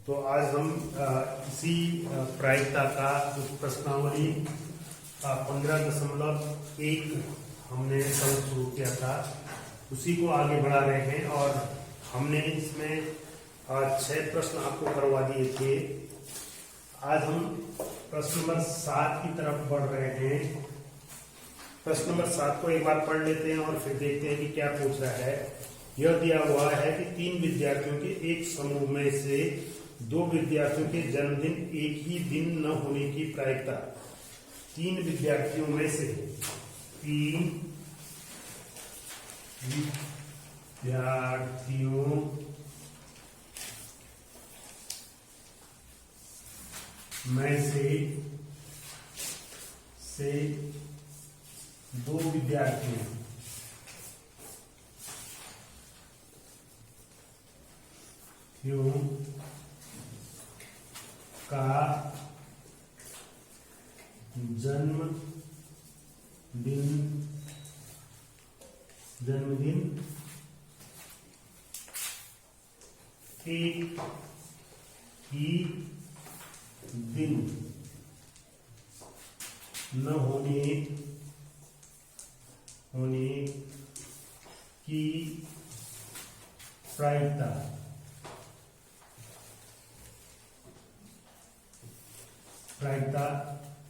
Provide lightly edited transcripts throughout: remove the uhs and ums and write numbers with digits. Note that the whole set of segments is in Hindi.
तो आज हम इसी प्रायिकता का जो प्रश्नावली 15.1 हमने कल शुरू किया था उसी को आगे बढ़ा रहे हैं और हमने इसमें 6 प्रश्न आपको करवा दिए थे। आज हम प्रश्न नंबर 7 की तरफ बढ़ रहे हैं। प्रश्न नंबर 7 को एक बार पढ़ लेते हैं और फिर देखते हैं कि क्या पूछ रहा है। यह दिया हुआ है कि 3 विद्यार्थियों के एक समूह में से 2 विद्यार्थियों के जन्मदिन एक ही दिन न होने की प्रायिकता। 3 विद्यार्थियों में से 3 विद्यार्थियों में से 2 विद्यार्थियों का जन्मदिन एक ही दिन न होने की प्रायिकता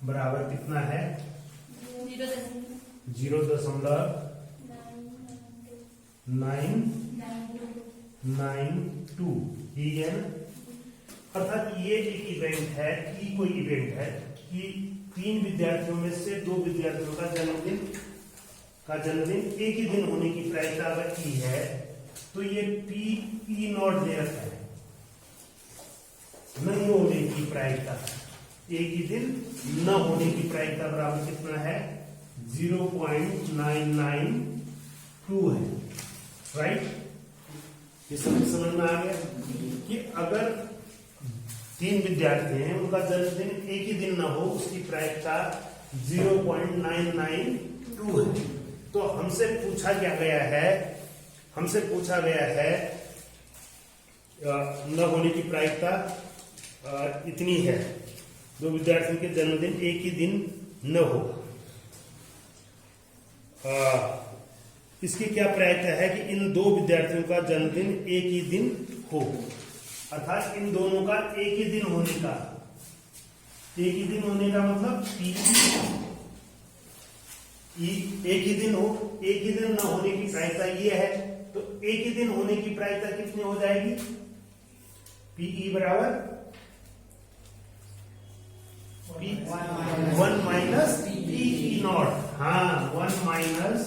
बराबर कितना है? 0.992। ठीक है ना। अर्थात ये एक इवेंट है कि कोई इवेंट है कि 3 विद्यार्थियों में से 2 विद्यार्थियों का जन्मदिन एक ही दिन होने की प्रायिकता अगर ई है तो ये P0 दे रखा है। नहीं होने की प्रायिकता, एक ही दिन न होने की प्रायिकता बराबर कितना है? 0.992 है। राइट, ये समझ में आ गया कि अगर 3 विद्यार्थी हैं उनका जन्मदिन एक ही दिन न हो उसकी प्रायिकता 0.992 है। तो हमसे पूछा गया है न होने की प्रायिकता इतनी है, 2 विद्यार्थियों के जन्मदिन एक ही दिन न हो। इसकी क्या प्रायिकता है कि इन 2 विद्यार्थियों का जन्मदिन एक ही दिन हो, अर्थात इन दोनों का एक ही दिन होने का मतलब एक ही दिन हो, एक ही दिन न होने की प्रायिकता ये है। तो एक ही दिन होने की प्रायिकता कितनी हो जाएगी? Pe बराबर 1 माइनस Pe0। हाँ, 1 माइनस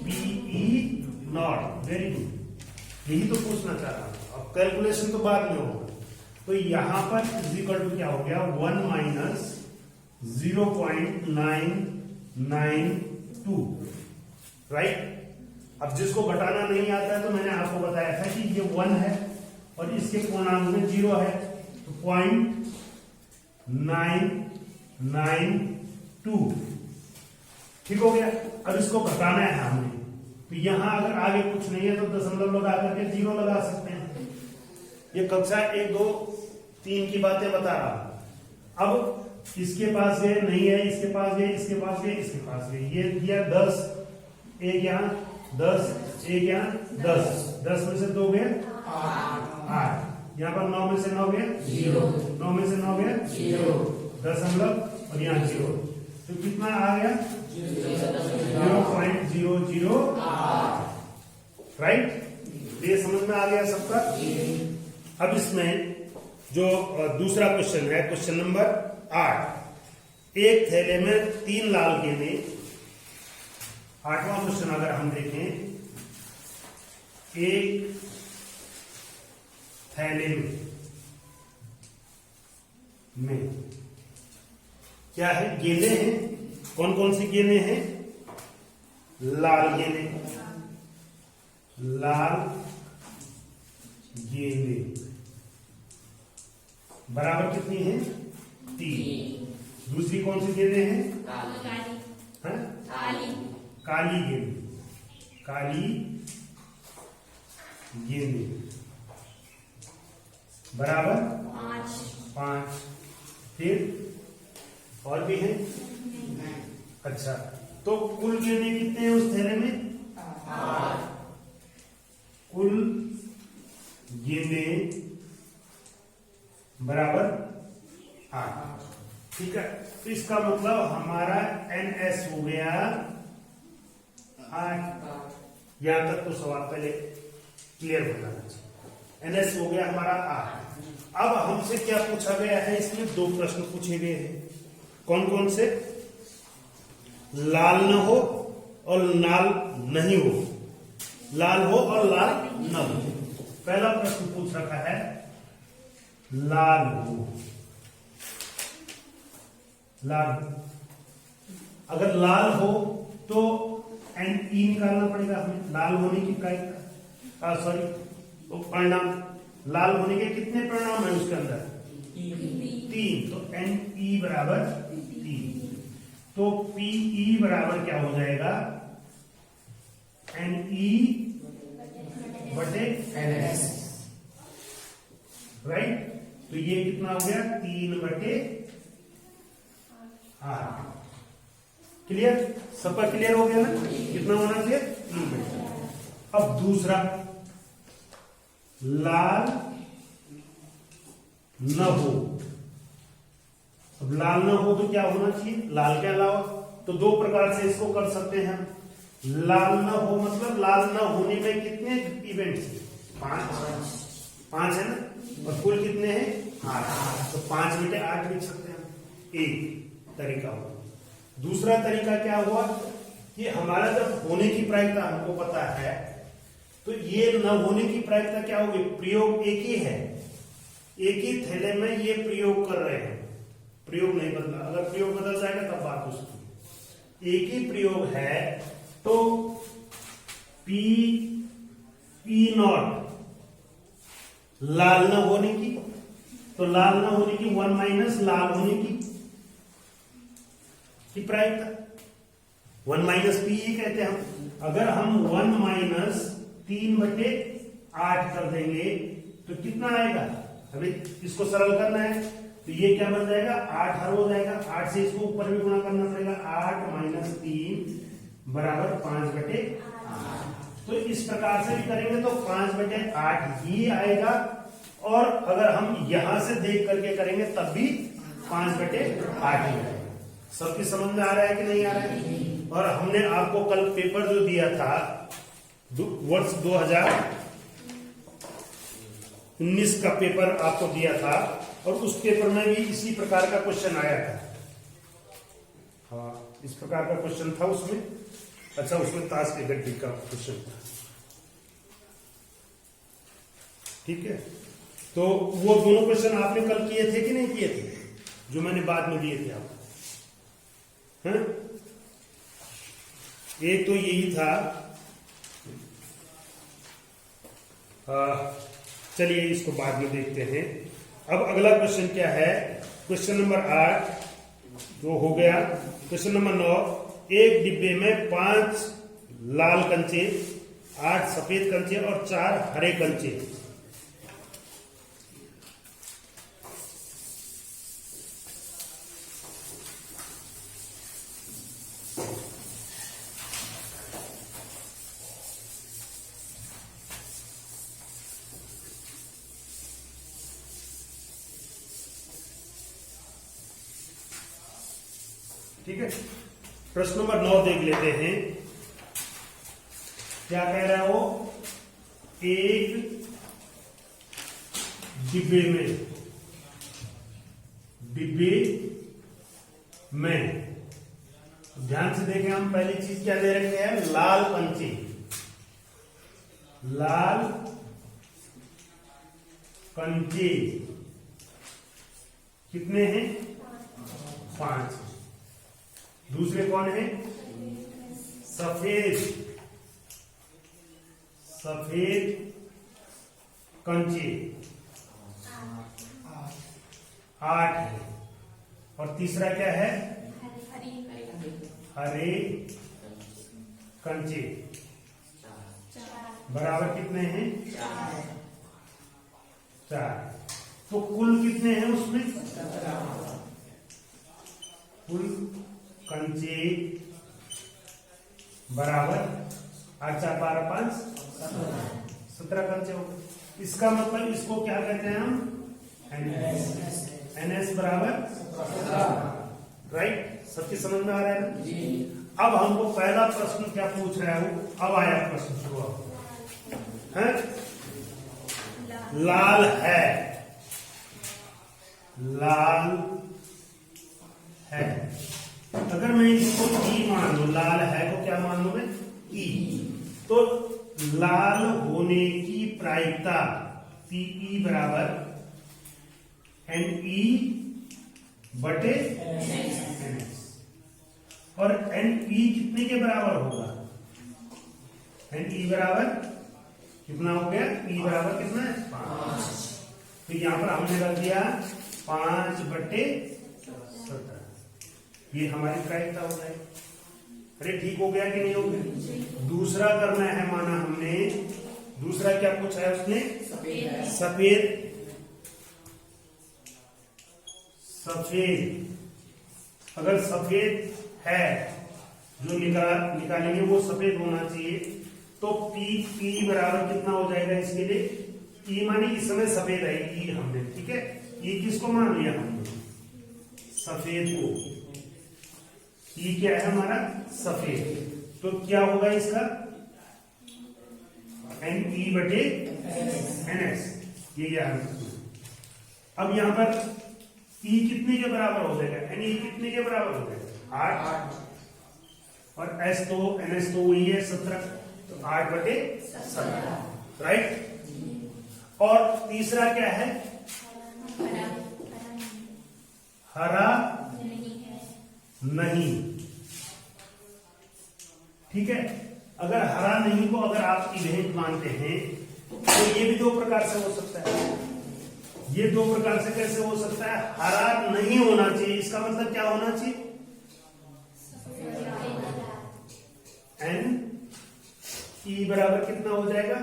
Pe0। वेरी गुड, यही तो पूछना चाह रहा हूं। अब कैलकुलेशन तो बाद में होगा। तो यहां पर इक्वल टू क्या हो गया? 1 माइनस 0.992। राइट। अब जिसको घटाना नहीं आता है तो मैंने आपको बताया था कि ये 1 है और इसके पूर्णांक में 0 है, तो 0.992। ठीक हो गया। अब इसको घटाना है हमने, तो यहां अगर आगे कुछ नहीं है तो दशमलव लगा करके 0 लगा सकते हैं। ये कक्षा 1, 2, 3 की बातें बता रहा हूं। अब इसके पास ये नहीं है, इसके पास ये, इसके पास ये, इसके पास ये दिया 10, एक यहाँ 10, एक यहाँ 10, 10 में से 2 गए 8, यहाँ पर 9 में से 9 गए 0, 9 में से 9 गए 0, दशमलव और यहाँ 0, तो कितना आ गया? 0.008। राइट, ये समझ में आ गया सबका। अब इसमें जो दूसरा क्वेश्चन है, क्वेश्चन नंबर 8। एक थैले में 3 लाल गेंदें। 8वां क्वेश्चन अगर हम देखें, एक थैले में क्या है? गेंदें हैं। कौन कौन सी गेंदें हैं? लाल गेंदें बराबर कितनी है? 3। दूसरी कौन सी गेंदें हैं? काली गेंदें। बराबर 5। फिर और भी है? अच्छा, तो कुल गेंदे कितने हैं उस थैले में? 8। कुल गेंदे बराबर 8। ठीक है, तो इसका मतलब हमारा NS हो गया 8। यहां तक तो सवाल पहले क्लियर हो जाना चाहिए। NS हो गया हमारा 8। अब हमसे क्या पूछा गया है? इसमें 2 प्रश्न पूछे गए हैं। कौन कौन से? लाल न हो और लाल नहीं हो, लाल हो और लाल न हो। पहला प्रश्न पूछ रखा है लाल हो। लाल, अगर लाल हो तो NE निकालना पड़ेगा हमें। लाल होने की प्रायिकता, सॉरी, तो परिणाम, लाल होने के कितने परिणाम है उसके अंदर? 3। तो NE बराबर 3। तो PE बराबर क्या हो जाएगा? NE बटे NS, राइट। तो ये कितना हो गया? 3 बटे 8। क्लियर? सबका क्लियर हो गया ना? कितना होना चाहिए? 3 बटे। अब दूसरा, लाल न हो। अब लाल न हो तो क्या होना चाहिए? लाल के अलावा। तो 2 प्रकार से इसको कर सकते हैं हम। लाल न हो मतलब लाल न होने में कितने इवेंट्स हैं? 5 है ना, और कुल कितने हैं? 8। तो 5 बटे 8 लिख सकते हैं हम। एक तरीका हुआ। दूसरा तरीका क्या हुआ कि हमारा जब होने की प्रायिकता हमको पता है, तो ये न होने की प्रायिकता क्या होगी? प्रयोग एक ही है, एक ही थैले में ये प्रयोग कर रहे हैं, प्रयोग नहीं बदला। अगर प्रयोग बदल जाएगा तब बात हो सकती है। एक ही प्रयोग है, तो P नॉट लाल न होने की, तो लाल न होने की 1 माइनस लाल होने की प्रायिकता 1 माइनस PE कहते हैं हम। अगर हम 1 माइनस 3 बटे 8 कर देंगे तो कितना आएगा? अभी इसको सरल करना है, तो ये क्या बन जाएगा? 8 हर हो जाएगा। 8 से इसको ऊपर भी गुणा करना पड़ेगा। 8 माइनस 3 बराबर 5 बटे 8। तो इस प्रकार से भी करेंगे तो 5 बटे 8 ही आएगा, और अगर हम यहां से देख करके करेंगे तब भी 5 बटे 8 ही आएगा। सबकी समझ में आ रहा है कि नहीं आ रहा है? और हमने आपको कल पेपर जो दिया था वर्ष 2019 का पेपर आपको दिया था, और उस पेपर में भी इसी प्रकार का क्वेश्चन आया था। हाँ, इस प्रकार का क्वेश्चन था उसमें। अच्छा, उसमें ताश के गड्ढे का क्वेश्चन था। ठीक है, तो वो दोनों क्वेश्चन आपने कल किए थे कि नहीं किए थे? जो मैंने बाद में दिए थे आपको। एक तो यही था। चलिए इसको बाद में देखते हैं। अब अगला क्वेश्चन क्या है? क्वेश्चन नंबर 8 जो हो गया। क्वेश्चन नंबर 9, एक डिब्बे में 5 लाल कंचे, 8 सफेद कंचे और 4 हरे कंचे। ठीक है, प्रश्न नंबर 9 देख लेते हैं। क्या कह रहा है वो? एक डिब्बे में ध्यान से देखें, हम पहली चीज क्या दे रखे हैं? लाल कंचे। लाल कंचे कितने हैं? 5। दूसरे कौन है? सफेद कंचे 8 है। और तीसरा क्या है? हरे कंचे बराबर कितने हैं? 4। तो कुल कितने हैं उसमें? कुल कंचे बराबर 8 4 12 5 17 कंचे हो गए। इसका मतलब इसको क्या कहते हैं हम? NS बराबर, राइट। सबकी समझ में आ रहा है ना? अब हमको पहला प्रश्न क्या पूछ रहा है वो, अब आया प्रश्न शुरू है, लाल है, लाल है। अगर मैं इसको ई मान लू, लाल है को क्या मान लू मैं? ई। तो लाल होने की प्रायिकता पीई बराबर NE बटे NS। और NE कितने के बराबर होगा? NE बराबर कितना हो गया? E बराबर कितना है? 5। तो यहां पर हमने रख दिया 5 बटे 17। ये हमारी प्रायिकता हो जाएगी। अरे ठीक हो गया कि नहीं हो गया? दूसरा करना है, माना हमने दूसरा क्या पूछा है उसने? सफेद। सफेद अगर सफेद है, जो निकालेंगे वो सफेद होना चाहिए। तो पी बराबर कितना हो जाएगा इसके लिए? ई माने इस समय सफेद है, ई हमने, ठीक है, ई किसको मान लिया हमने? सफेद को। ई क्या है हमारा? सफेद। तो क्या होगा इसका? NE बटे NS। ये याद रखना। अब यहां पर E कितने के बराबर हो जाएगा? NE कितने के बराबर हो जाएगा? 8। और S तो NS तो वही है 17, तो 8 बटे 17, राइट। और तीसरा क्या है? हरा नहीं, ठीक है। अगर हरा नहीं को अगर आप इवेंट मानते हैं तो ये भी दो प्रकार से हो सकता है। ये दो प्रकार से कैसे हो सकता है? हरा नहीं होना चाहिए, इसका मतलब क्या होना चाहिए? NE बराबर कितना हो जाएगा?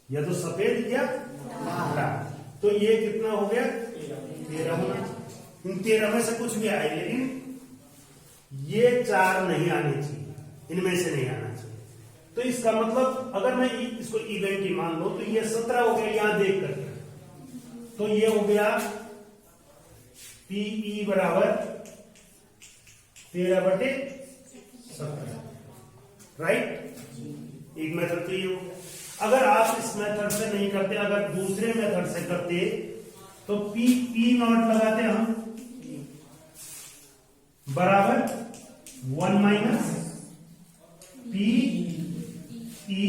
या तो सफेद या हरा। तो ये कितना हो गया? 13 होना चाहिए। इन 13 में से कुछ भी आए, लेकिन ये 4 नहीं आने चाहिए, इनमें से नहीं आना चाहिए। तो इसका मतलब अगर मैं इसको इवेंट ही मान लो तो ये 17 हो गया यहां देख करके। तो ये हो गया PE बराबर 13 बटे 17, राइट। एक मेथड तो ये हो गया। अगर आप इस मेथड से नहीं करते, अगर दूसरे मेथड से करते तो P नॉट लगाते हम बराबर 1 माइनस PE